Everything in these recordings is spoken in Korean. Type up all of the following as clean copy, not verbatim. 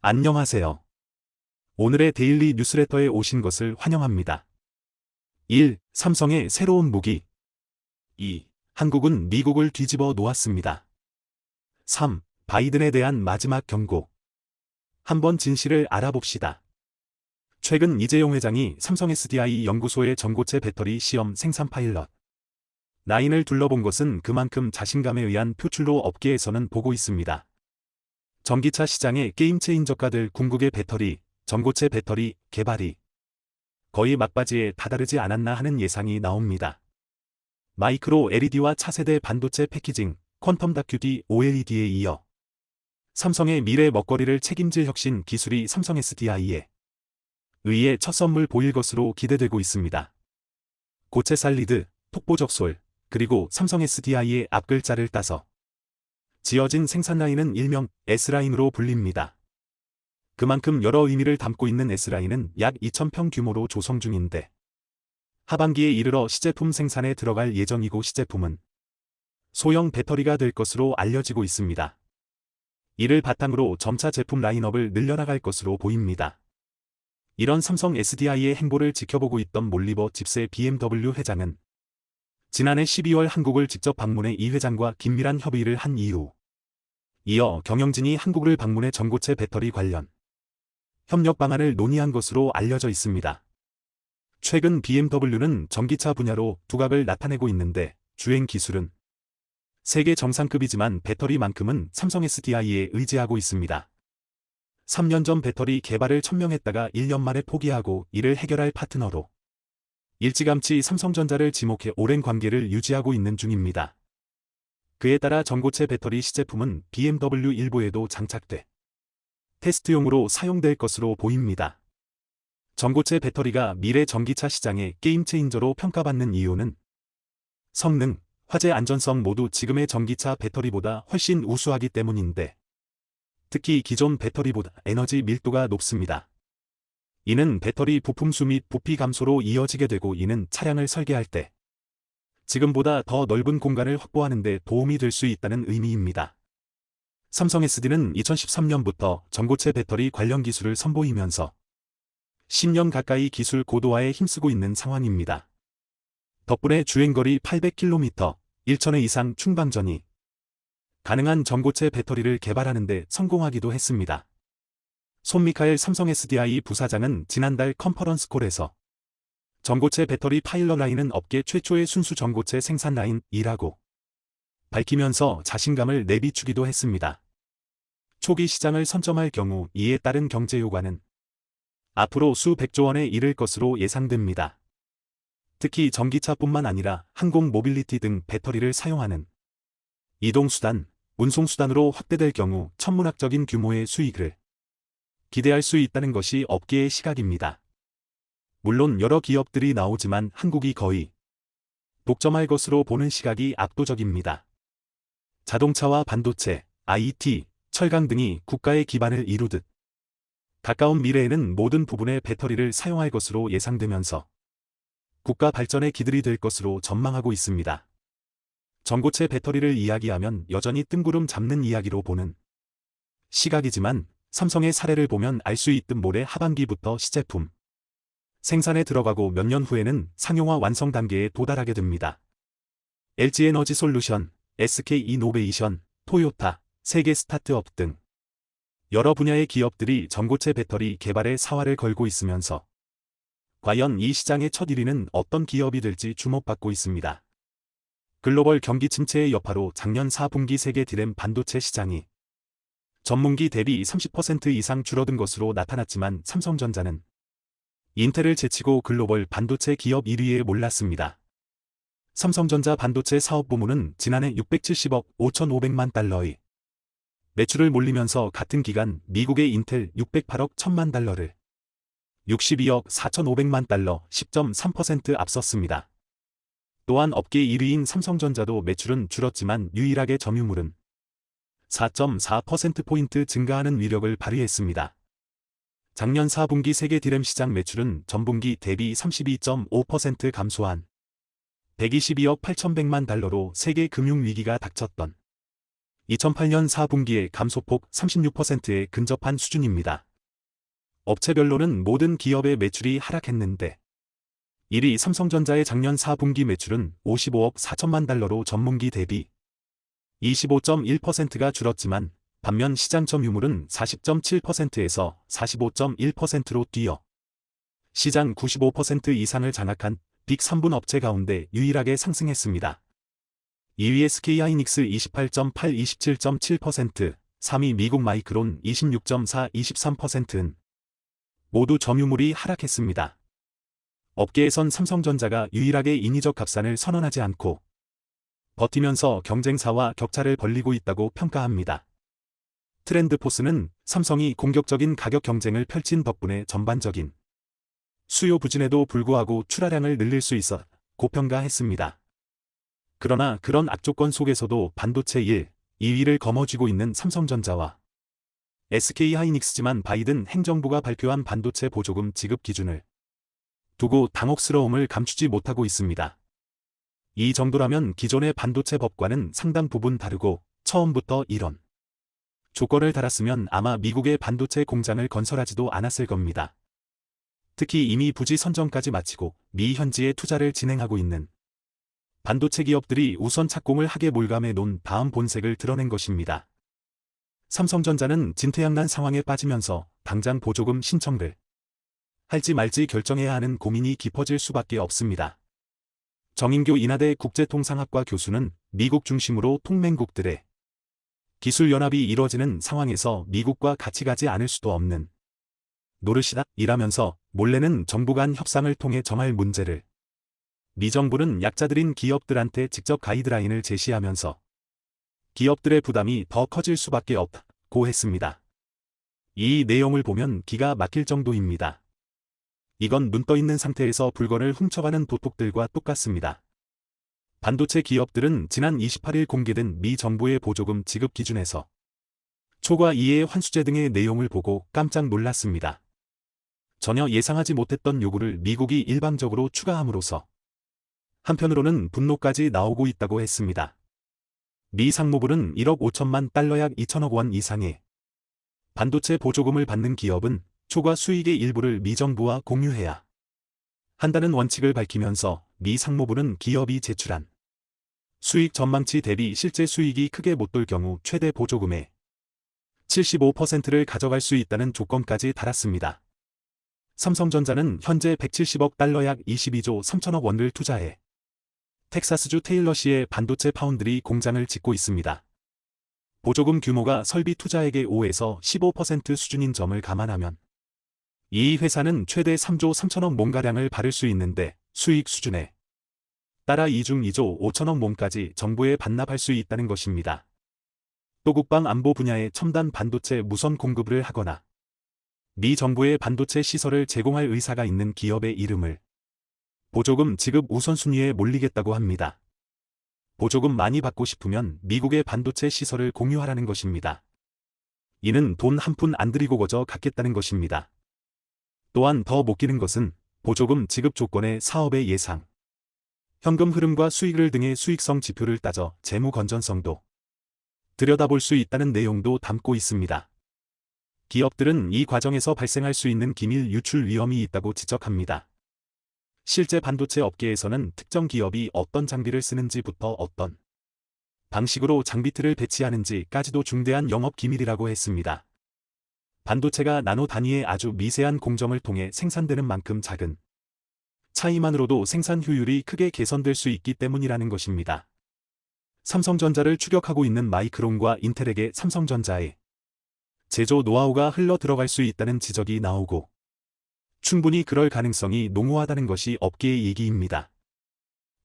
안녕하세요. 오늘의 데일리 뉴스레터에 오신 것을 환영합니다. 1. 삼성의 새로운 무기. 2. 한국은 미국을 뒤집어 놓았습니다. 3. 바이든에 대한 마지막 경고. 한번 진실을 알아봅시다. 최근 이재용 회장이 삼성 SDI 연구소의 전고체 배터리 시험 생산 파일럿 9을 둘러본 것은 그만큼 자신감에 의한 표출로 업계에서는 보고 있습니다. 전기차 시장의 게임 체인저가 될 궁극의 배터리, 전고체 배터리 개발이 거의 막바지에 다다르지 않았나 하는 예상이 나옵니다. 마이크로 LED와 차세대 반도체 패키징, 퀀텀 다큐 OLED에 이어 삼성의 미래 먹거리를 책임질 혁신 기술이 삼성 SDI에 의해 첫 선물 보일 것으로 기대되고 있습니다. 고체 살리드, 톡보적솔, 그리고 삼성 SDI의 앞글자를 따서 지어진 생산 라인은 일명 S라인으로 불립니다. 그만큼 여러 의미를 담고 있는 S라인은 약 2,000평 규모로 조성 중인데 하반기에 이르러 시제품 생산에 들어갈 예정이고 시제품은 소형 배터리가 될 것으로 알려지고 있습니다. 이를 바탕으로 점차 제품 라인업을 늘려나갈 것으로 보입니다. 이런 삼성 SDI의 행보를 지켜보고 있던 몰리버 집세 BMW 회장은 지난해 12월 한국을 직접 방문해 이 회장과 긴밀한 협의를 한 이후 이어 경영진이 한국을 방문해 전고체 배터리 관련 협력 방안을 논의한 것으로 알려져 있습니다. 최근 BMW는 전기차 분야로 두각을 나타내고 있는데 주행 기술은 세계 정상급이지만 배터리만큼은 삼성 SDI에 의지하고 있습니다. 3년 전 배터리 개발을 천명했다가 1년 만에 포기하고 이를 해결할 파트너로 일찌감치 삼성전자를 지목해 오랜 관계를 유지하고 있는 중입니다. 그에 따라 전고체 배터리 시제품은 BMW 일부에도 장착돼 테스트용으로 사용될 것으로 보입니다. 전고체 배터리가 미래 전기차 시장의 게임 체인저로 평가받는 이유는 성능, 화재 안전성 모두 지금의 전기차 배터리보다 훨씬 우수하기 때문인데 특히 기존 배터리보다 에너지 밀도가 높습니다. 이는 배터리 부품수 및 부피 감소로 이어지게 되고 이는 차량을 설계할 때 지금보다 더 넓은 공간을 확보하는 데 도움이 될 수 있다는 의미입니다. 삼성 SD는 2013년부터 전고체 배터리 관련 기술을 선보이면서 10년 가까이 기술 고도화에 힘쓰고 있는 상황입니다. 덕분에 주행거리 800km, 1,000회 이상 충방전이 가능한 전고체 배터리를 개발하는 데 성공하기도 했습니다. 손미카엘 삼성 SDI 부사장은 지난달 컨퍼런스콜에서 전고체 배터리 파일럿 라인은 업계 최초의 순수 전고체 생산 라인이라고 밝히면서 자신감을 내비추기도 했습니다. 초기 시장을 선점할 경우 이에 따른 경제 효과는 앞으로 수백조 원에 이를 것으로 예상됩니다. 특히 전기차뿐만 아니라 항공 모빌리티 등 배터리를 사용하는 이동수단, 운송수단으로 확대될 경우 천문학적인 규모의 수익을 기대할 수 있다는 것이 업계의 시각입니다. 물론 여러 기업들이 나오지만 한국이 거의 독점할 것으로 보는 시각이 압도적입니다. 자동차와 반도체, IT, 철강 등이 국가의 기반을 이루듯 가까운 미래에는 모든 부분의 배터리를 사용할 것으로 예상되면서 국가 발전의 기들이 될 것으로 전망하고 있습니다. 전고체 배터리를 이야기하면 여전히 뜬구름 잡는 이야기로 보는 시각이지만 삼성의 사례를 보면 알 수 있듯 올해 하반기부터 시제품 생산에 들어가고 몇 년 후에는 상용화 완성 단계에 도달하게 됩니다. LG에너지솔루션, SK이노베이션, 토요타, 세계 스타트업 등 여러 분야의 기업들이 전고체 배터리 개발에 사활을 걸고 있으면서 과연 이 시장의 첫 1위는 어떤 기업이 될지 주목받고 있습니다. 글로벌 경기 침체의 여파로 작년 4분기 세계 디램 반도체 시장이 전분기 대비 30% 이상 줄어든 것으로 나타났지만 삼성전자는 인텔을 제치고 글로벌 반도체 기업 1위에 올랐습니다. 삼성전자 반도체 사업부문은 지난해 670억 5,500만 달러의 매출을 몰리면서 같은 기간 미국의 인텔 608억 1,000만 달러를 62억 4,500만 달러 10.3% 앞섰습니다. 또한 업계 1위인 삼성전자도 매출은 줄었지만 유일하게 점유물은 4.4%포인트 증가하는 위력을 발휘했습니다. 작년 4분기 세계 디램 시장 매출은 전분기 대비 32.5% 감소한 122억 8,100만 달러로 세계 금융위기가 닥쳤던 2008년 4분기에 감소폭 36%에 근접한 수준입니다. 업체별로는 모든 기업의 매출이 하락했는데 1위 삼성전자의 작년 4분기 매출은 55억 4천만 달러로 전분기 대비 25.1%가 줄었지만 반면 시장 점유율은 40.7%에서 45.1%로 뛰어 시장 95% 이상을 장악한 빅 3분 업체 가운데 유일하게 상승했습니다. 2위 SK하이닉스 28.8, 27.7%, 3위 미국 마이크론 26.4, 23%는 모두 점유율이 하락했습니다. 업계에선 삼성전자가 유일하게 인위적 값산을 선언하지 않고 버티면서 경쟁사와 격차를 벌리고 있다고 평가합니다. 트렌드포스는 삼성이 공격적인 가격 경쟁을 펼친 덕분에 전반적인 수요 부진에도 불구하고 출하량을 늘릴 수 있어 고평가했습니다. 그러나 그런 악조건 속에서도 반도체 1, 2위를 거머쥐고 있는 삼성전자와 SK하이닉스지만 바이든 행정부가 발표한 반도체 보조금 지급 기준을 두고 당혹스러움을 감추지 못하고 있습니다. 이 정도라면 기존의 반도체 법과는 상당 부분 다르고 처음부터 이런 조건을 달았으면 아마 미국의 반도체 공장을 건설하지도 않았을 겁니다. 특히 이미 부지 선정까지 마치고 미 현지에 투자를 진행하고 있는 반도체 기업들이 우선 착공을 하게 몰감해 놓은 다음 본색을 드러낸 것입니다. 삼성전자는 진퇴양난 상황에 빠지면서 당장 보조금 신청을 할지 말지 결정해야 하는 고민이 깊어질 수밖에 없습니다. 정인교 인하대 국제통상학과 교수는 미국 중심으로 동맹국들의 기술연합이 이뤄지는 상황에서 미국과 같이 가지 않을 수도 없는 노릇이다 이라면서 몰래는 정부 간 협상을 통해 정할 문제를 미 정부는 약자들인 기업들한테 직접 가이드라인을 제시하면서 기업들의 부담이 더 커질 수밖에 없다고 했습니다. 이 내용을 보면 기가 막힐 정도입니다. 이건 눈 떠 있는 상태에서 물건을 훔쳐가는 도둑들과 똑같습니다. 반도체 기업들은 지난 28일 공개된 미 정부의 보조금 지급 기준에서 초과 이해 환수제 등의 내용을 보고 깜짝 놀랐습니다. 전혀 예상하지 못했던 요구를 미국이 일방적으로 추가함으로써 한편으로는 분노까지 나오고 있다고 했습니다. 미 상무부는 1억 5천만 달러 약 2천억 원 이상의 반도체 보조금을 받는 기업은 초과 수익의 일부를 미 정부와 공유해야 한다는 원칙을 밝히면서 미 상무부는 기업이 제출한 수익 전망치 대비 실제 수익이 크게 못 돌 경우 최대 보조금의 75%를 가져갈 수 있다는 조건까지 달았습니다. 삼성전자는 현재 170억 달러 약 22조 3천억 원을 투자해 텍사스주 테일러시의 반도체 파운드리 공장을 짓고 있습니다. 보조금 규모가 설비 투자액의 5에서 15% 수준인 점을 감안하면 이 회사는 최대 3조 3천억 몸가량을 바를 수 있는데 수익 수준에 따라 2중 2조 5천억 몸까지 정부에 반납할 수 있다는 것입니다. 또 국방 안보 분야의 첨단 반도체 무선 공급을 하거나 미 정부의 반도체 시설을 제공할 의사가 있는 기업의 이름을 보조금 지급 우선순위에 몰리겠다고 합니다. 보조금 많이 받고 싶으면 미국의 반도체 시설을 공유하라는 것입니다. 이는 돈 한 푼 안 들이고 거저 갖겠다는 것입니다. 또한 더 못 끼는 것은 보조금 지급 조건의 사업의 예상, 현금 흐름과 수익률 등의 수익성 지표를 따져 재무 건전성도 들여다볼 수 있다는 내용도 담고 있습니다. 기업들은 이 과정에서 발생할 수 있는 기밀 유출 위험이 있다고 지적합니다. 실제 반도체 업계에서는 특정 기업이 어떤 장비를 쓰는지부터 어떤 방식으로 장비틀을 배치하는지까지도 중대한 영업 기밀이라고 했습니다. 반도체가 나노 단위의 아주 미세한 공정을 통해 생산되는 만큼 작은 차이만으로도 생산 효율이 크게 개선될 수 있기 때문이라는 것입니다. 삼성전자를 추격하고 있는 마이크론과 인텔에게 삼성전자의 제조 노하우가 흘러 들어갈 수 있다는 지적이 나오고 충분히 그럴 가능성이 농후하다는 것이 업계의 얘기입니다.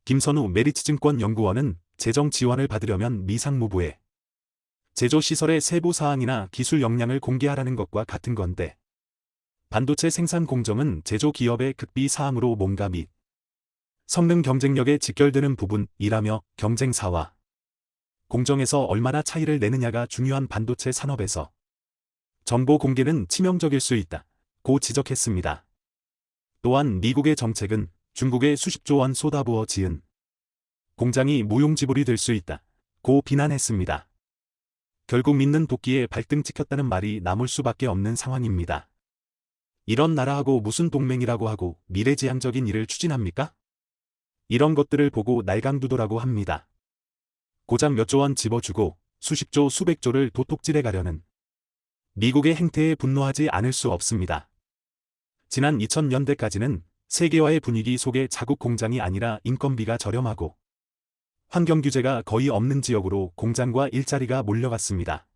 김선우 메리츠증권 연구원은 재정 지원을 받으려면 미 상무부에 제조시설의 세부 사항이나 기술 역량을 공개하라는 것과 같은 건데 반도체 생산 공정은 제조기업의 극비 사항으로 몸가 및 성능 경쟁력에 직결되는 부분이라며 경쟁사와 공정에서 얼마나 차이를 내느냐가 중요한 반도체 산업에서 정보 공개는 치명적일 수 있다고 지적했습니다. 또한 미국의 정책은 중국에 수십조 원 쏟아부어 지은 공장이 무용지물이 될 수 있다고 비난했습니다. 결국 믿는 도끼에 발등 찍혔다는 말이 남을 수밖에 없는 상황입니다. 이런 나라하고 무슨 동맹이라고 하고 미래지향적인 일을 추진합니까? 이런 것들을 보고 날강두도라고 합니다. 고작 몇 조 원 집어주고 수십조 수백조를 도톡질해 가려는 미국의 행태에 분노하지 않을 수 없습니다. 지난 2000년대까지는 세계화의 분위기 속에 자국 공장이 아니라 인건비가 저렴하고 환경규제가 거의 없는 지역으로 공장과 일자리가 몰려갔습니다.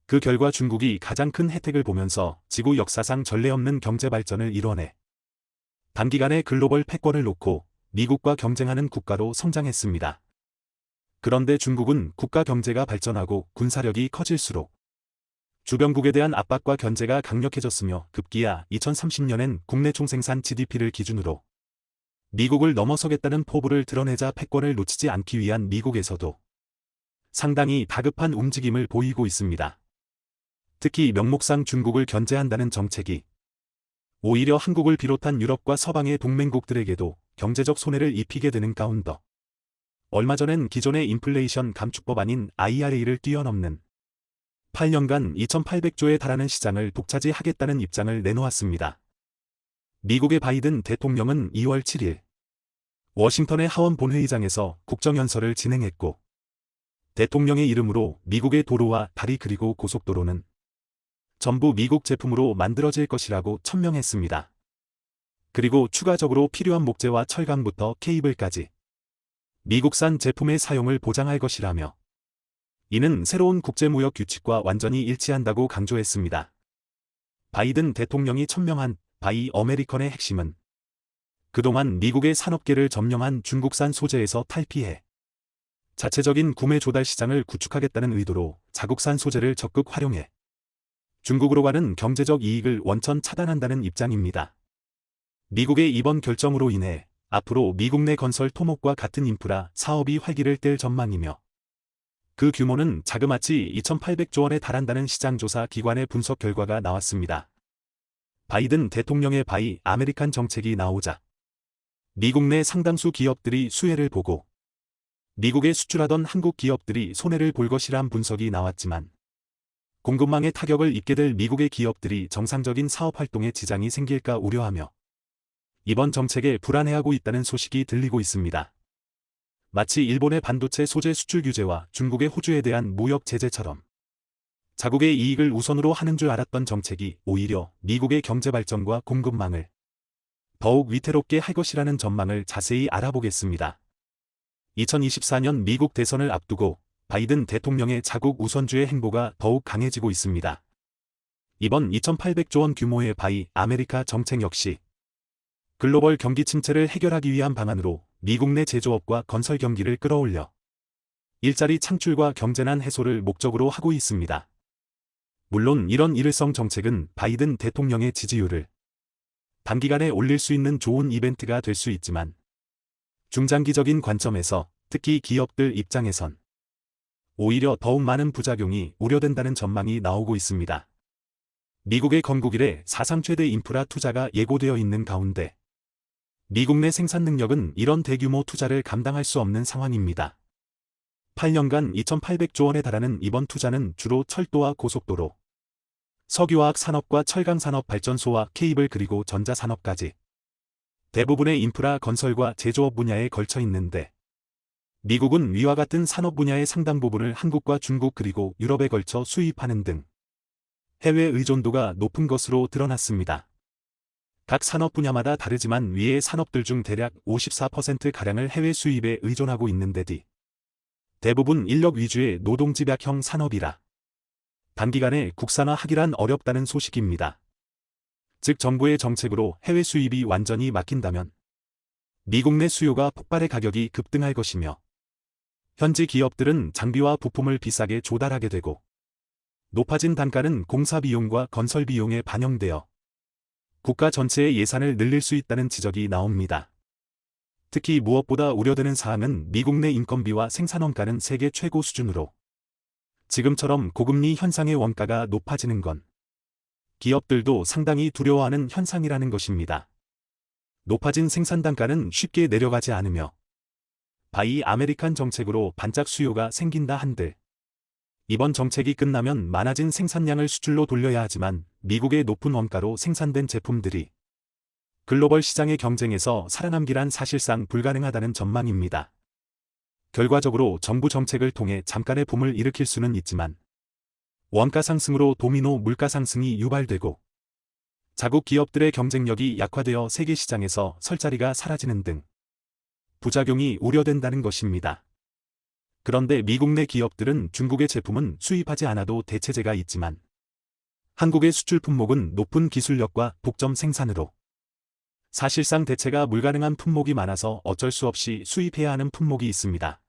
그 결과 중국이 가장 큰 혜택을 보면서 지구 역사상 전례 없는 경제 발전을 이뤄내 단기간에 글로벌 패권을 놓고 미국과 경쟁하는 국가로 성장했습니다. 그런데 중국은 국가 경제가 발전하고 군사력이 커질수록 주변국에 대한 압박과 견제가 강력해졌으며 급기야 2030년엔 국내 총생산 GDP를 기준으로 미국을 넘어서겠다는 포부를 드러내자 패권을 놓치지 않기 위한 미국에서도 상당히 다급한 움직임을 보이고 있습니다. 특히 명목상 중국을 견제한다는 정책이 오히려 한국을 비롯한 유럽과 서방의 동맹국들에게도 경제적 손해를 입히게 되는 가운데 얼마 전엔 기존의 인플레이션 감축법안인 IRA를 뛰어넘는 8년간 2,800조에 달하는 시장을 독차지하겠다는 입장을 내놓았습니다. 미국의 바이든 대통령은 2월 7일 워싱턴의 하원 본회의장에서 국정연설을 진행했고 대통령의 이름으로 미국의 도로와 다리 그리고 고속도로는 전부 미국 제품으로 만들어질 것이라고 천명했습니다. 그리고 추가적으로 필요한 목재와 철강부터 케이블까지 미국산 제품의 사용을 보장할 것이라며 이는 새로운 국제무역 규칙과 완전히 일치한다고 강조했습니다. 바이든 대통령이 천명한 바이 어메리컨의 핵심은 그동안 미국의 산업계를 점령한 중국산 소재에서 탈피해 자체적인 구매 조달 시장을 구축하겠다는 의도로 자국산 소재를 적극 활용해 중국으로 가는 경제적 이익을 원천 차단한다는 입장입니다. 미국의 이번 결정으로 인해 앞으로 미국 내 건설 토목과 같은 인프라 사업이 활기를 띨 전망이며 그 규모는 자그마치 2,800조 원에 달한다는 시장조사 기관의 분석 결과가 나왔습니다. 바이든 대통령의 바이 아메리칸 정책이 나오자 미국 내 상당수 기업들이 수혜를 보고 미국에 수출하던 한국 기업들이 손해를 볼 것이란 분석이 나왔지만 공급망에 타격을 입게 될 미국의 기업들이 정상적인 사업 활동에 지장이 생길까 우려하며 이번 정책에 불안해하고 있다는 소식이 들리고 있습니다. 마치 일본의 반도체 소재 수출 규제와 중국의 호주에 대한 무역 제재처럼 자국의 이익을 우선으로 하는 줄 알았던 정책이 오히려 미국의 경제 발전과 공급망을 더욱 위태롭게 할 것이라는 전망을 자세히 알아보겠습니다. 2024년 미국 대선을 앞두고 바이든 대통령의 자국 우선주의 행보가 더욱 강해지고 있습니다. 이번 2,800조 원 규모의 바이 아메리카 정책 역시 글로벌 경기 침체를 해결하기 위한 방안으로 미국 내 제조업과 건설 경기를 끌어올려 일자리 창출과 경제난 해소를 목적으로 하고 있습니다. 물론 이런 일회성 정책은 바이든 대통령의 지지율을 단기간에 올릴 수 있는 좋은 이벤트가 될 수 있지만 중장기적인 관점에서 특히 기업들 입장에선 오히려 더욱 많은 부작용이 우려된다는 전망이 나오고 있습니다. 미국의 건국 이래 사상 최대 인프라 투자가 예고되어 있는 가운데 미국 내 생산 능력은 이런 대규모 투자를 감당할 수 없는 상황입니다. 8년간 2,800조 원에 달하는 이번 투자는 주로 철도와 고속도로, 석유화학 산업과 철강산업 발전소와 케이블 그리고 전자산업까지 대부분의 인프라 건설과 제조업 분야에 걸쳐 있는데 미국은 위와 같은 산업 분야의 상당 부분을 한국과 중국 그리고 유럽에 걸쳐 수입하는 등 해외 의존도가 높은 것으로 드러났습니다. 각 산업 분야마다 다르지만 위의 산업들 중 대략 54%가량을 해외 수입에 의존하고 있는데 대부분 인력 위주의 노동집약형 산업이라 단기간에 국산화하기란 어렵다는 소식입니다. 즉 정부의 정책으로 해외 수입이 완전히 막힌다면 미국 내 수요가 폭발해 가격이 급등할 것이며 현지 기업들은 장비와 부품을 비싸게 조달하게 되고 높아진 단가는 공사 비용과 건설 비용에 반영되어 국가 전체의 예산을 늘릴 수 있다는 지적이 나옵니다. 특히 무엇보다 우려되는 사항은 미국 내 인건비와 생산원가는 세계 최고 수준으로 지금처럼 고금리 현상의 원가가 높아지는 건 기업들도 상당히 두려워하는 현상이라는 것입니다. 높아진 생산 단가는 쉽게 내려가지 않으며 바이 아메리칸 정책으로 반짝 수요가 생긴다 한들 이번 정책이 끝나면 많아진 생산량을 수출로 돌려야 하지만 미국의 높은 원가로 생산된 제품들이 글로벌 시장의 경쟁에서 살아남기란 사실상 불가능하다는 전망입니다. 결과적으로 정부 정책을 통해 잠깐의 붐을 일으킬 수는 있지만 원가 상승으로 도미노 물가 상승이 유발되고 자국 기업들의 경쟁력이 약화되어 세계 시장에서 설 자리가 사라지는 등 부작용이 우려된다는 것입니다. 그런데 미국 내 기업들은 중국의 제품은 수입하지 않아도 대체재가 있지만 한국의 수출 품목은 높은 기술력과 독점 생산으로 사실상 대체가 불가능한 품목이 많아서 어쩔 수 없이 수입해야 하는 품목이 있습니다.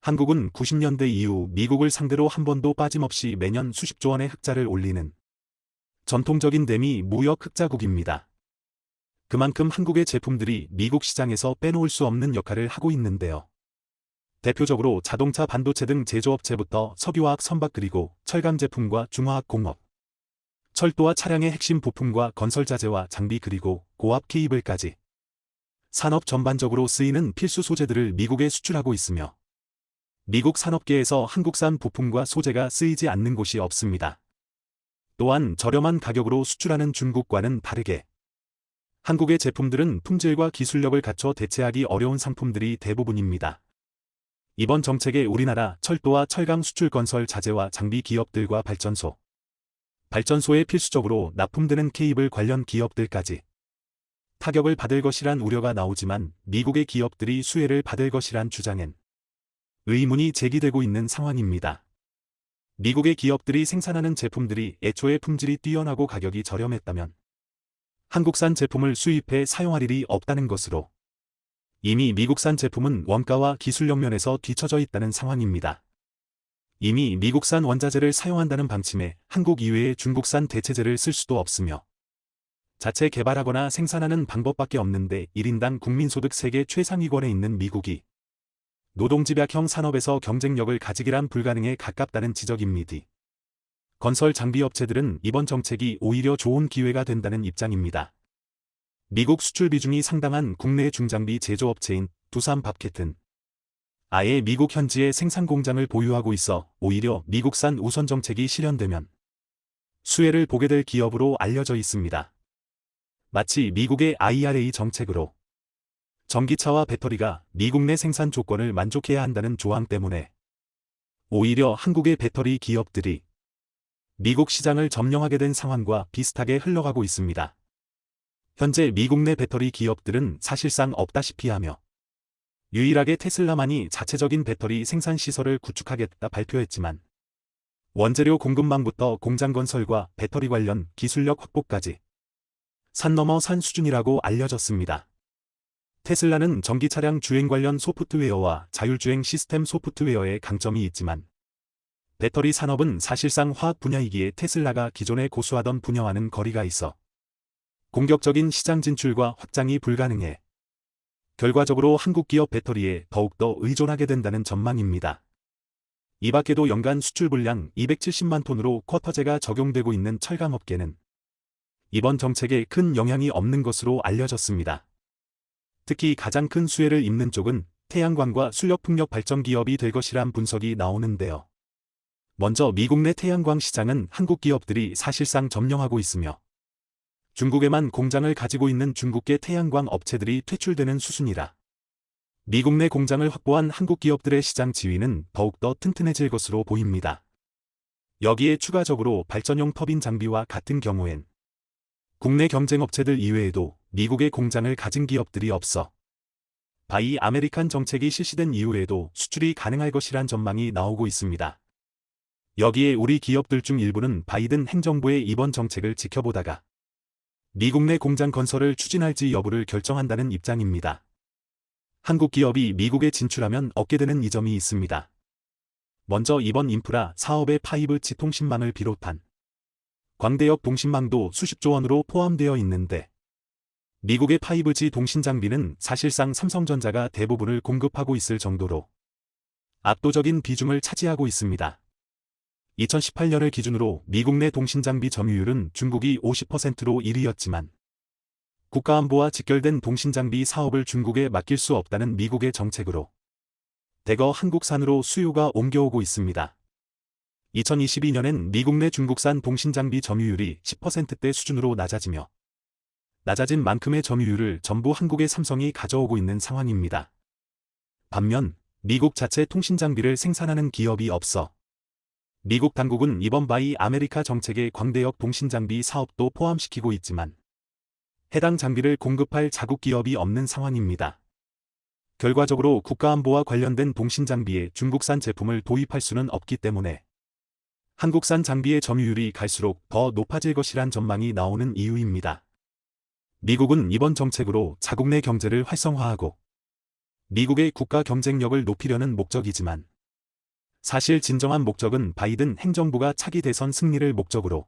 한국은 90년대 이후 미국을 상대로 한 번도 빠짐없이 매년 수십조 원의 흑자를 올리는 전통적인 대미 무역 흑자국입니다. 그만큼 한국의 제품들이 미국 시장에서 빼놓을 수 없는 역할을 하고 있는데요. 대표적으로 자동차 반도체 등 제조업체부터 석유화학 선박 그리고 철강 제품과 중화학 공업, 철도와 차량의 핵심 부품과 건설자재와 장비 그리고 고압 케이블까지 산업 전반적으로 쓰이는 필수 소재들을 미국에 수출하고 있으며 미국 산업계에서 한국산 부품과 소재가 쓰이지 않는 곳이 없습니다. 또한 저렴한 가격으로 수출하는 중국과는 다르게 한국의 제품들은 품질과 기술력을 갖춰 대체하기 어려운 상품들이 대부분입니다. 이번 정책에 우리나라 철도와 철강 수출 건설 자재와 장비 기업들과 발전소에 필수적으로 납품되는 케이블 관련 기업들까지 타격을 받을 것이란 우려가 나오지만 미국의 기업들이 수혜를 받을 것이란 주장엔 의문이 제기되고 있는 상황입니다. 미국의 기업들이 생산하는 제품들이 애초에 품질이 뛰어나고 가격이 저렴했다면 한국산 제품을 수입해 사용할 일이 없다는 것으로 이미 미국산 제품은 원가와 기술력 면에서 뒤처져 있다는 상황입니다. 이미 미국산 원자재를 사용한다는 방침에 한국 이외의 중국산 대체재를 쓸 수도 없으며 자체 개발하거나 생산하는 방법밖에 없는데 1인당 국민소득 세계 최상위권에 있는 미국이 노동집약형 산업에서 경쟁력을 가지기란 불가능에 가깝다는 지적입니다. 건설 장비업체들은 이번 정책이 오히려 좋은 기회가 된다는 입장입니다. 미국 수출 비중이 상당한 국내 중장비 제조업체인 두산 밥켓은 아예 미국 현지에 생산 공장을 보유하고 있어 오히려 미국산 우선 정책이 실현되면 수혜를 보게 될 기업으로 알려져 있습니다. 마치 미국의 IRA 정책으로 전기차와 배터리가 미국 내 생산 조건을 만족해야 한다는 조항 때문에 오히려 한국의 배터리 기업들이 미국 시장을 점령하게 된 상황과 비슷하게 흘러가고 있습니다. 현재 미국 내 배터리 기업들은 사실상 없다시피 하며 유일하게 테슬라만이 자체적인 배터리 생산 시설을 구축하겠다 발표했지만 원재료 공급망부터 공장 건설과 배터리 관련 기술력 확보까지 산 넘어 산 수준이라고 알려졌습니다. 테슬라는 전기 차량 주행 관련 소프트웨어와 자율주행 시스템 소프트웨어에 강점이 있지만 배터리 산업은 사실상 화학 분야이기에 테슬라가 기존에 고수하던 분야와는 거리가 있어 공격적인 시장 진출과 확장이 불가능해 결과적으로 한국 기업 배터리에 더욱더 의존하게 된다는 전망입니다. 이 밖에도 연간 수출 물량 270만 톤으로 쿼터제가 적용되고 있는 철강업계는 이번 정책에 큰 영향이 없는 것으로 알려졌습니다. 특히 가장 큰 수혜를 입는 쪽은 태양광과 수력풍력 발전 기업이 될 것이란 분석이 나오는데요. 먼저 미국 내 태양광 시장은 한국 기업들이 사실상 점령하고 있으며 중국에만 공장을 가지고 있는 중국계 태양광 업체들이 퇴출되는 수준이라 미국 내 공장을 확보한 한국 기업들의 시장 지위는 더욱더 튼튼해질 것으로 보입니다. 여기에 추가적으로 발전용 터빈 장비와 같은 경우엔 국내 경쟁업체들 이외에도 미국의 공장을 가진 기업들이 없어 바이 아메리칸 정책이 실시된 이후에도 수출이 가능할 것이란 전망이 나오고 있습니다. 여기에 우리 기업들 중 일부는 바이든 행정부의 이번 정책을 지켜보다가 미국 내 공장 건설을 추진할지 여부를 결정한다는 입장입니다. 한국 기업이 미국에 진출하면 얻게 되는 이점이 있습니다. 먼저 이번 인프라 사업의 5G 통신망을 비롯한 광대역 통신망도 수십조 원으로 포함되어 있는데 미국의 5G 통신 장비는 사실상 삼성전자가 대부분을 공급하고 있을 정도로 압도적인 비중을 차지하고 있습니다. 2018년을 기준으로 미국 내 통신장비 점유율은 중국이 50%로 1위였지만 국가안보와 직결된 통신장비 사업을 중국에 맡길 수 없다는 미국의 정책으로 대거 한국산으로 수요가 옮겨오고 있습니다. 2022년엔 미국 내 중국산 동신장비 점유율이 10%대 수준으로 낮아지며 낮아진 만큼의 점유율을 전부 한국의 삼성이 가져오고 있는 상황입니다. 반면 미국 자체 통신장비를 생산하는 기업이 없어 미국 당국은 이번 바이 아메리카 정책에 광대역 통신장비 사업도 포함시키고 있지만 해당 장비를 공급할 자국 기업이 없는 상황입니다. 결과적으로 국가안보와 관련된 통신장비에 중국산 제품을 도입할 수는 없기 때문에 한국산 장비의 점유율이 갈수록 더 높아질 것이란 전망이 나오는 이유입니다. 미국은 이번 정책으로 자국 내 경제를 활성화하고 미국의 국가 경쟁력을 높이려는 목적이지만 사실 진정한 목적은 바이든 행정부가 차기 대선 승리를 목적으로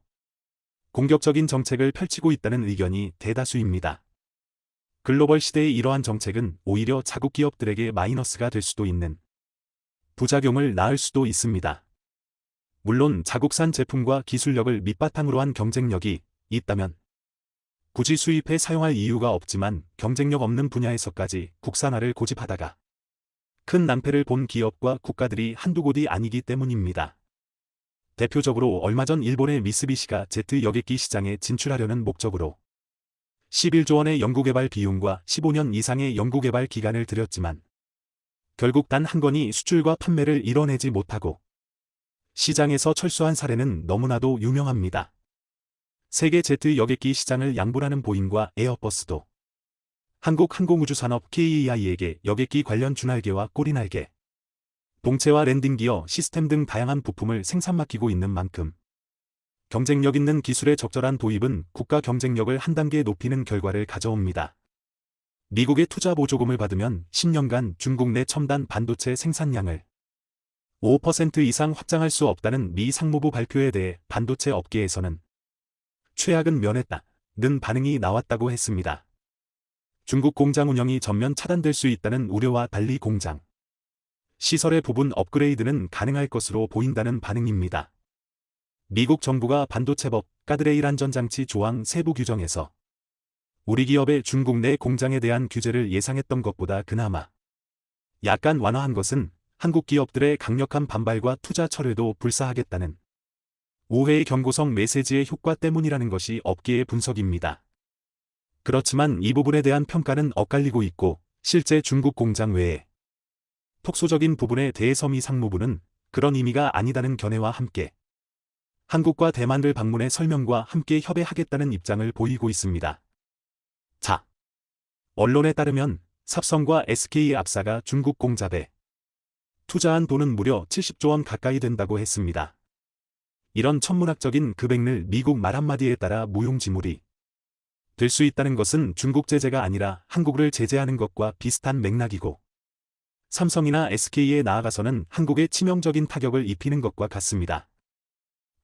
공격적인 정책을 펼치고 있다는 의견이 대다수입니다. 글로벌 시대의 이러한 정책은 오히려 자국 기업들에게 마이너스가 될 수도 있는 부작용을 낳을 수도 있습니다. 물론 자국산 제품과 기술력을 밑바탕으로 한 경쟁력이 있다면 굳이 수입해 사용할 이유가 없지만 경쟁력 없는 분야에서까지 국산화를 고집하다가 큰 낭패를 본 기업과 국가들이 한두 곳이 아니기 때문입니다. 대표적으로 얼마 전 일본의 미쓰비시가 제트 여객기 시장에 진출하려는 목적으로 11조 원의 연구개발 비용과 15년 이상의 연구개발 기간을 들였지만 결국 단 한 건이 수출과 판매를 이뤄내지 못하고 시장에서 철수한 사례는 너무나도 유명합니다. 세계 제트 여객기 시장을 양분하는 보잉과 에어버스도 한국항공우주산업 KAI에게 여객기 관련 준할개와 꼬리날개, 동체와 랜딩기어 시스템 등 다양한 부품을 생산 맡기고 있는 만큼 경쟁력 있는 기술의 적절한 도입은 국가 경쟁력을 한 단계 높이는 결과를 가져옵니다. 미국의 투자 보조금을 받으면 10년간 중국 내 첨단 반도체 생산량을 5% 이상 확장할 수 없다는 미 상무부 발표에 대해 반도체 업계에서는 최악은 면했다는 반응이 나왔다고 했습니다. 중국 공장 운영이 전면 차단될 수 있다는 우려와 달리 공장 시설의 부분 업그레이드는 가능할 것으로 보인다는 반응입니다. 미국 정부가 반도체법 가드레일 안전장치 조항 세부 규정에서 우리 기업의 중국 내 공장에 대한 규제를 예상했던 것보다 그나마 약간 완화한 것은 한국 기업들의 강력한 반발과 투자 철회도 불사하겠다는 우회의 경고성 메시지의 효과 때문이라는 것이 업계의 분석입니다. 그렇지만 이 부분에 대한 평가는 엇갈리고 있고 실제 중국 공장 외에 특수적인 부분에 대해서 미 상무부는 그런 의미가 아니다는 견해와 함께 한국과 대만을 방문해 설명과 함께 협의하겠다는 입장을 보이고 있습니다. 자, 언론에 따르면 삽성과 SK의 압사가 중국 공잡에 투자한 돈은 무려 70조 원 가까이 된다고 했습니다. 이런 천문학적인 금액을 미국 말 한마디에 따라 무용지물이 될 수 있다는 것은 중국 제재가 아니라 한국을 제재하는 것과 비슷한 맥락이고 삼성이나 SK에 나아가서는 한국에 치명적인 타격을 입히는 것과 같습니다.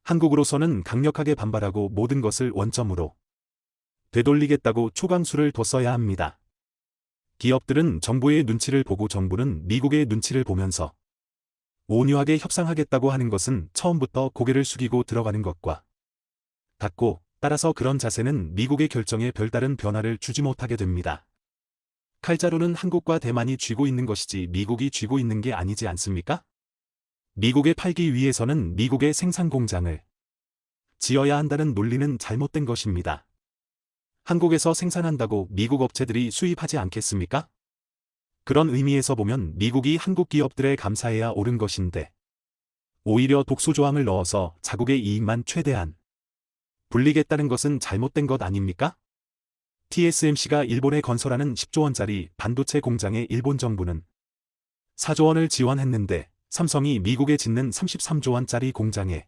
한국으로서는 강력하게 반발하고 모든 것을 원점으로 되돌리겠다고 초강수를 뒀어야 합니다. 기업들은 정부의 눈치를 보고 정부는 미국의 눈치를 보면서 온유하게 협상하겠다고 하는 것은 처음부터 고개를 숙이고 들어가는 것과 같고 따라서 그런 자세는 미국의 결정에 별다른 변화를 주지 못하게 됩니다. 칼자루는 한국과 대만이 쥐고 있는 것이지 미국이 쥐고 있는 게 아니지 않습니까? 미국에 팔기 위해서는 미국의 생산 공장을 지어야 한다는 논리는 잘못된 것입니다. 한국에서 생산한다고 미국 업체들이 수입하지 않겠습니까? 그런 의미에서 보면 미국이 한국 기업들에 감사해야 옳은 것인데 오히려 독소조항을 넣어서 자국의 이익만 최대한 불리겠다는 것은 잘못된 것 아닙니까? TSMC가 일본에 건설하는 10조 원짜리 반도체 공장에 일본 정부는 4조 원을 지원했는데 삼성이 미국에 짓는 33조 원짜리 공장에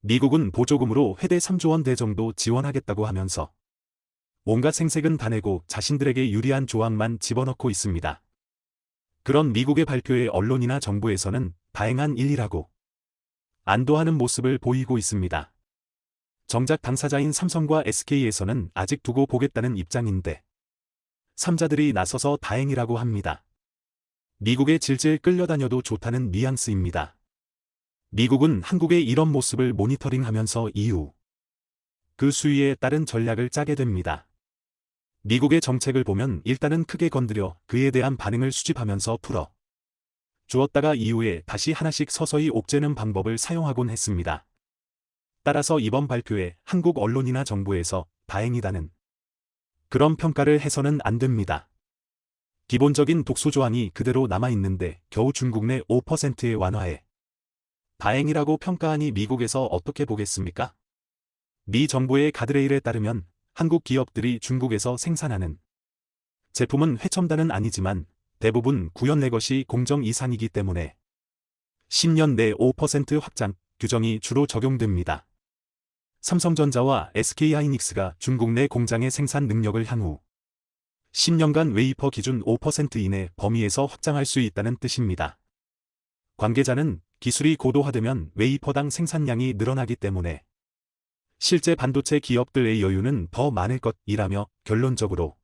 미국은 보조금으로 최대 3조 원대 정도 지원하겠다고 하면서 온갖 생색은 다 내고 자신들에게 유리한 조항만 집어넣고 있습니다. 그런 미국의 발표에 언론이나 정부에서는 다행한 일이라고 안도하는 모습을 보이고 있습니다. 정작 당사자인 삼성과 SK에서는 아직 두고 보겠다는 입장인데 3자들이 나서서 다행이라고 합니다. 미국에 질질 끌려다녀도 좋다는 뉘앙스입니다. 미국은 한국의 이런 모습을 모니터링하면서 이후 그 수위에 따른 전략을 짜게 됩니다. 미국의 정책을 보면 일단은 크게 건드려 그에 대한 반응을 수집하면서 풀어 주었다가 이후에 다시 하나씩 서서히 옥죄는 방법을 사용하곤 했습니다. 따라서 이번 발표에 한국 언론이나 정부에서 다행이다는 그런 평가를 해서는 안 됩니다. 기본적인 독소 조항이 그대로 남아있는데 겨우 중국 내 5%의 완화에 다행이라고 평가하니 미국에서 어떻게 보겠습니까? 미 정부의 가드레일에 따르면 한국 기업들이 중국에서 생산하는 제품은 최첨단은 아니지만 대부분 구현 내 것이 공정 이상이기 때문에 10년 내 5% 확장 규정이 주로 적용됩니다. 삼성전자와 SK하이닉스가 중국 내 공장의 생산 능력을 향후 10년간 웨이퍼 기준 5% 이내 범위에서 확장할 수 있다는 뜻입니다. 관계자는 기술이 고도화되면 웨이퍼당 생산량이 늘어나기 때문에 실제 반도체 기업들의 여유는 더 많을 것이라며 결론적으로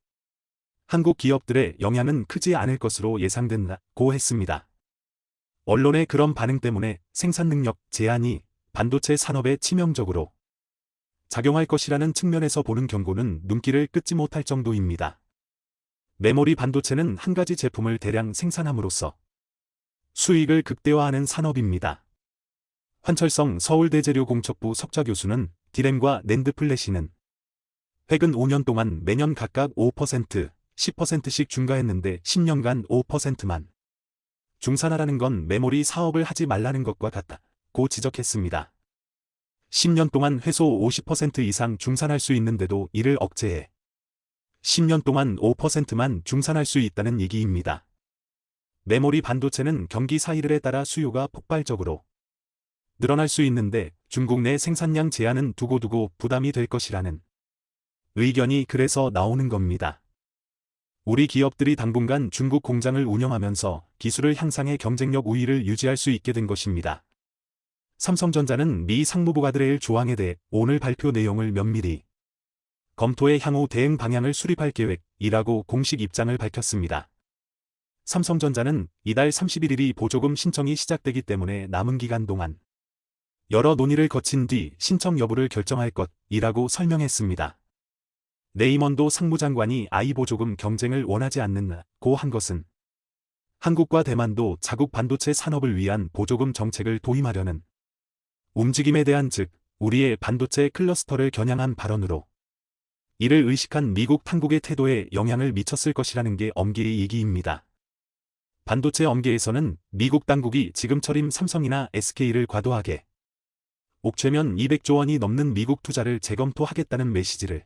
한국 기업들의 영향은 크지 않을 것으로 예상된다고 했습니다. 언론의 그런 반응 때문에 생산 능력 제한이 반도체 산업에 치명적으로 작용할 것이라는 측면에서 보는 경고는 눈길을 끄지 못할 정도입니다. 메모리 반도체는 한 가지 제품을 대량 생산함으로써 수익을 극대화하는 산업입니다. 환철성 서울대재료공척부 석좌 교수는 디램과 낸드 플래시는 최근 5년 동안 매년 각각 5%, 10%씩 증가했는데 10년간 5%만 중산하라는 건 메모리 사업을 하지 말라는 것과 같다고 지적했습니다. 10년 동안 최소 50% 이상 중산할 수 있는데도 이를 억제해 10년 동안 5%만 중산할 수 있다는 얘기입니다. 메모리 반도체는 경기 사이를에 따라 수요가 폭발적으로 늘어날 수 있는데 중국 내 생산량 제한은 두고두고 부담이 될 것이라는 의견이 그래서 나오는 겁니다. 우리 기업들이 당분간 중국 공장을 운영하면서 기술을 향상해 경쟁력 우위를 유지할 수 있게 된 것입니다. 삼성전자는 미 상무부 가드레일 조항에 대해 오늘 발표 내용을 면밀히 검토해 향후 대응 방향을 수립할 계획이라고 공식 입장을 밝혔습니다. 삼성전자는 이달 31일이 보조금 신청이 시작되기 때문에 남은 기간 동안 여러 논의를 거친 뒤 신청 여부를 결정할 것이라고 설명했습니다. 레이먼도 상무장관이 보조금 경쟁을 원하지 않는다고 한 것은 한국과 대만도 자국 반도체 산업을 위한 보조금 정책을 도입하려는 움직임에 대한 즉 우리의 반도체 클러스터를 겨냥한 발언으로 이를 의식한 미국 당국의 태도에 영향을 미쳤을 것이라는 게 엄기의 얘기입니다. 반도체 업계에서는 미국 당국이 지금처럼 삼성이나 SK를 과도하게 옥죄면 200조 원이 넘는 미국 투자를 재검토하겠다는 메시지를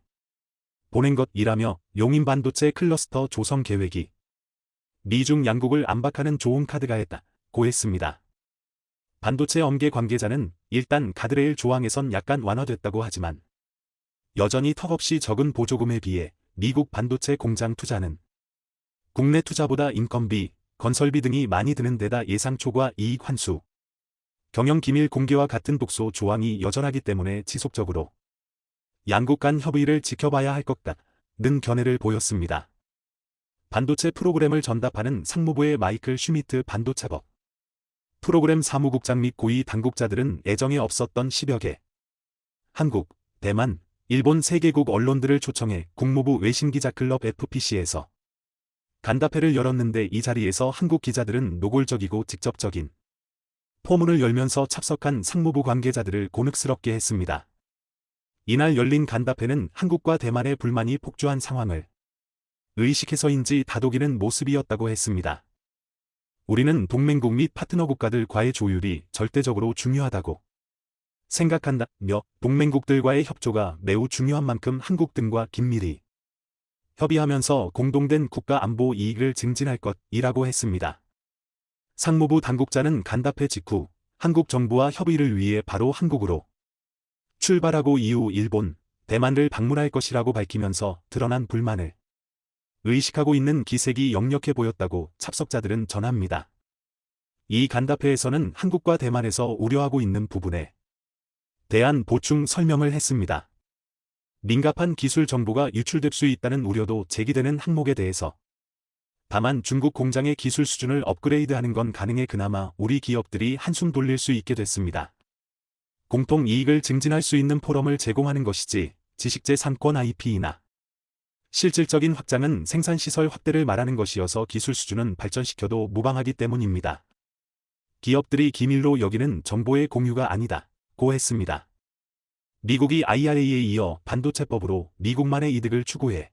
보낸 것이라며 용인 반도체 클러스터 조성 계획이 미중 양국을 압박하는 좋은 카드가 했다고 했습니다. 반도체 업계 관계자는 일단 가드레일 조항에선 약간 완화됐다고 하지만 여전히 턱없이 적은 보조금에 비해 미국 반도체 공장 투자는 국내 투자보다 인건비, 건설비 등이 많이 드는 데다 예상 초과 이익 환수, 경영 기밀 공개와 같은 독소 조항이 여전하기 때문에 지속적으로 양국 간 협의를 지켜봐야 할 것 같는 견해를 보였습니다. 반도체 프로그램을 전담하는 상무부의 마이클 슈미트 반도체법 프로그램 사무국장 및 고위 당국자들은 애정에 없었던 10여 개 한국, 대만, 일본 3개국 언론들을 초청해 국무부 외신기자클럽 FPC에서 간담회를 열었는데 이 자리에서 한국 기자들은 노골적이고 직접적인 포문을 열면서 참석한 상무부 관계자들을 곤혹스럽게 했습니다. 이날 열린 간담회는 한국과 대만의 불만이 폭주한 상황을 의식해서인지 다독이는 모습이었다고 했습니다. 우리는 동맹국 및 파트너 국가들과의 조율이 절대적으로 중요하다고 생각한다며 동맹국들과의 협조가 매우 중요한 만큼 한국 등과 긴밀히 협의하면서 공동된 국가 안보 이익을 증진할 것이라고 했습니다. 상무부 당국자는 간담회 직후 한국 정부와 협의를 위해 바로 한국으로 출발하고 이후 일본, 대만을 방문할 것이라고 밝히면서 드러난 불만을 의식하고 있는 기색이 역력해 보였다고 참석자들은 전합니다. 이 간담회에서는 한국과 대만에서 우려하고 있는 부분에 대한 보충 설명을 했습니다. 민감한 기술 정보가 유출될 수 있다는 우려도 제기되는 항목에 대해서 다만 중국 공장의 기술 수준을 업그레이드하는 건 가능해 그나마 우리 기업들이 한숨 돌릴 수 있게 됐습니다. 공통 이익을 증진할 수 있는 포럼을 제공하는 것이지 지식재산권 IP나 실질적인 확장은 생산시설 확대를 말하는 것이어서 기술 수준은 발전시켜도 무방하기 때문입니다. 기업들이 기밀로 여기는 정보의 공유가 아니다. 고 했습니다. 미국이 IRA에 이어 반도체법으로 미국만의 이득을 추구해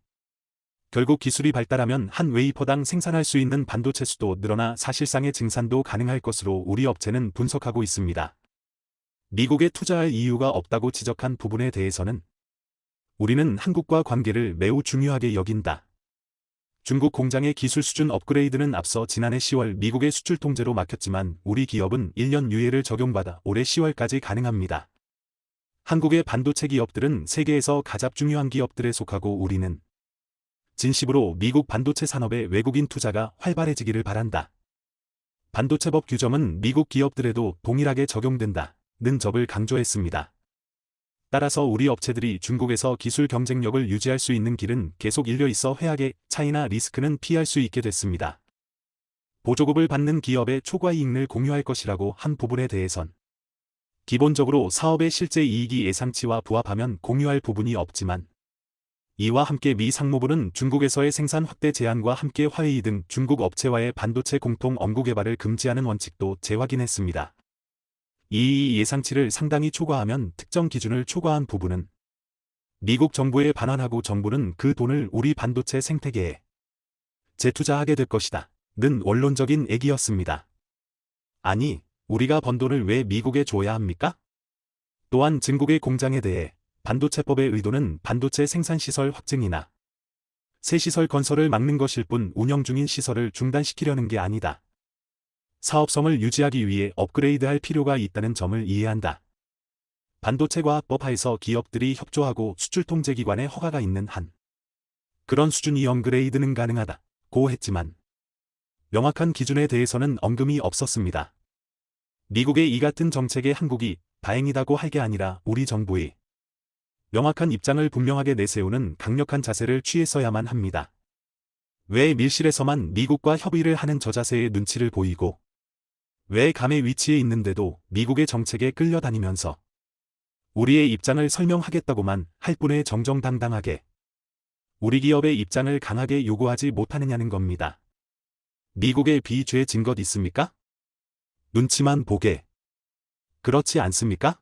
결국 기술이 발달하면 한 웨이퍼당 생산할 수 있는 반도체 수도 늘어나 사실상의 증산도 가능할 것으로 우리 업체는 분석하고 있습니다. 미국에 투자할 이유가 없다고 지적한 부분에 대해서는 우리는 한국과 관계를 매우 중요하게 여긴다. 중국 공장의 기술 수준 업그레이드는 앞서 지난해 10월 미국의 수출 통제로 막혔지만 우리 기업은 1년 유예를 적용받아 올해 10월까지 가능합니다. 한국의 반도체 기업들은 세계에서 가장 중요한 기업들에 속하고 우리는 진심으로 미국 반도체 산업에 외국인 투자가 활발해지기를 바란다. 반도체법 규정은 미국 기업들에도 동일하게 적용된다는 점을 강조했습니다. 따라서 우리 업체들이 중국에서 기술 경쟁력을 유지할 수 있는 길은 계속 열려 있어 회학의 차이나 리스크는 피할 수 있게 됐습니다. 보조급을 받는 기업의 초과 이익을 공유할 것이라고 한 부분에 대해선 기본적으로 사업의 실제 이익이 예상치와 부합하면 공유할 부분이 없지만 이와 함께 미 상무부는 중국에서의 생산 확대 제한과 함께 화웨이 등 중국 업체와의 반도체 공통 엄구 개발을 금지하는 원칙도 재확인했습니다. 이 예상치를 상당히 초과하면 특정 기준을 초과한 부분은 미국 정부에 반환하고 정부는 그 돈을 우리 반도체 생태계에 재투자하게 될 것이다. 는 원론적인 얘기였습니다. 아니, 우리가 번 돈을 왜 미국에 줘야 합니까? 또한 중국의 공장에 대해 반도체법의 의도는 반도체 생산시설 확증이나 새 시설 건설을 막는 것일 뿐 운영 중인 시설을 중단시키려는 게 아니다. 사업성을 유지하기 위해 업그레이드할 필요가 있다는 점을 이해한다. 반도체과학법 하에서 기업들이 협조하고 수출통제기관의 허가가 있는 한 그런 수준의 업그레이드는 가능하다. 고 했지만 명확한 기준에 대해서는 언급이 없었습니다. 미국의 이 같은 정책에 한국이 다행이다고 할 게 아니라 우리 정부의 명확한 입장을 분명하게 내세우는 강력한 자세를 취했어야만 합니다. 왜 밀실에서만 미국과 협의를 하는 저 자세의 눈치를 보이고 왜 감의 위치에 있는데도 미국의 정책에 끌려다니면서 우리의 입장을 설명하겠다고만 할 뿐에 정정당당하게 우리 기업의 입장을 강하게 요구하지 못하느냐는 겁니다. 미국의 비죄 증거 있습니까? 눈치만 보게. 그렇지 않습니까?